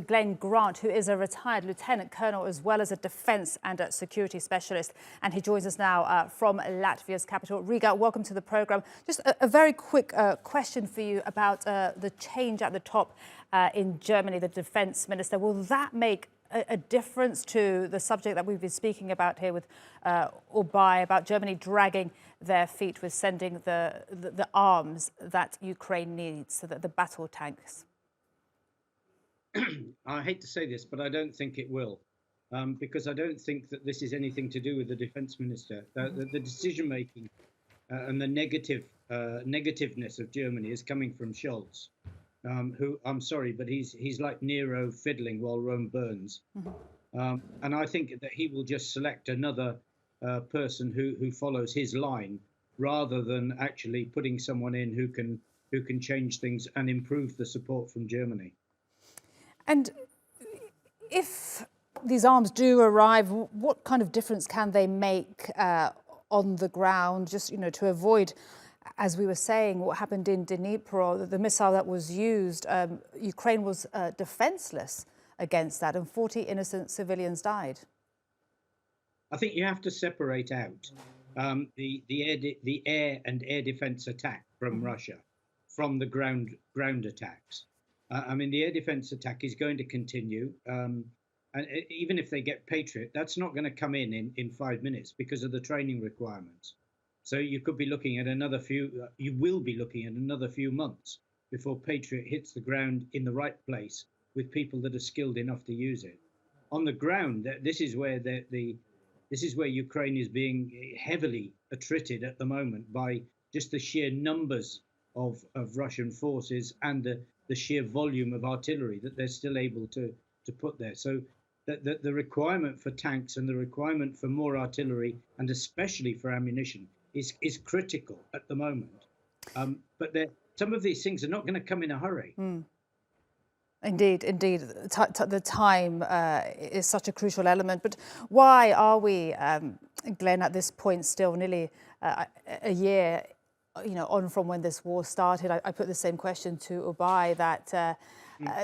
Glen Grant, who is a retired lieutenant colonel as well as a defence and a security specialist. And he joins us now from Latvia's capital, Riga. Welcome to the programme. Just a very quick question for you about the change at the top in Germany, the defence minister. Will that make a difference to the subject that we've been speaking about here with Orbán, about Germany dragging their feet with sending the arms that Ukraine needs, so that the battle tanks? I hate to say this, but I don't think it will, because I don't think that this is anything to do with the defence minister. The decision making and the negativeness of Germany is coming from Scholz, who, I'm sorry, but he's like Nero fiddling while Rome burns. And I think that he will just select another person who follows his line, rather than actually putting someone in who can change things and improve the support from Germany. And if these arms do arrive, what kind of difference can they make on the ground, just, to avoid, as we were saying, what happened in Dnipro, the missile that was used? Ukraine was defenseless against that, and 40 innocent civilians died. I think you have to separate out the air and air defense attack from Russia from the ground attacks. I mean, the air defense attack is going to continue. And even if they get Patriot, that's not going to come in 5 minutes because of the training requirements. So you could be looking at you will be looking at another few months before Patriot hits the ground in the right place with people that are skilled enough to use it. On the ground, this is where Ukraine is being heavily attrited at the moment by just the sheer numbers of Russian forces and the sheer volume of artillery that they're still able to put there. So the requirement for tanks and the requirement for more artillery, and especially for ammunition, is critical at the moment. But some of these things are not going to come in a hurry. Indeed. The time is such a crucial element. But why are we, Glenn, at this point still nearly a year on from when this war started? I put the same question to Orbán, that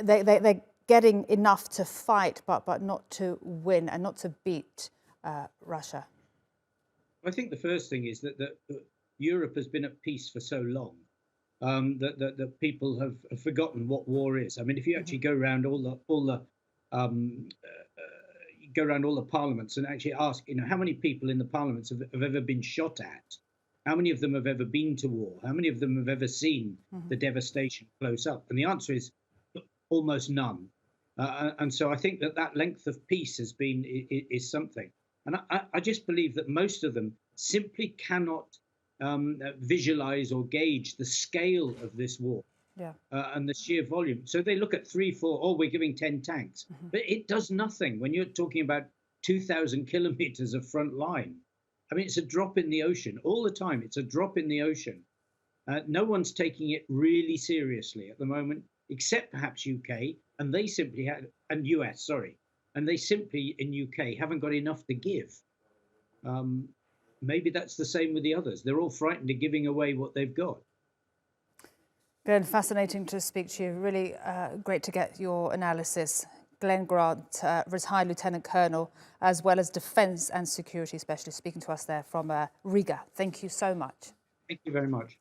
they're getting enough to fight, but not to win and not to beat Russia. I think the first thing is that Europe has been at peace for so long that people have forgotten what war is. I mean, if you actually go around all the parliaments and actually ask, how many people in the parliaments have ever been shot at? How many of them have ever been to war? How many of them have ever seen the devastation close up? And the answer is almost none. And so I think that length of peace is something. And I just believe that most of them simply cannot visualize or gauge the scale of this war and the sheer volume. So they look at 3, 4, we're giving 10 tanks. But it does nothing when you're talking about 2,000 kilometers of front line. I mean, it's a drop in the ocean all the time. It's a drop in the ocean. No one's taking it really seriously at the moment, except perhaps UK, and they simply and US, sorry. And they simply, in UK, haven't got enough to give. Maybe that's the same with the others. They're all frightened of giving away what they've got. Glenn, fascinating to speak to you. Really great to get your analysis. Glen Grant, retired lieutenant colonel, as well as defence and security specialist, speaking to us there from Riga. Thank you so much. Thank you very much.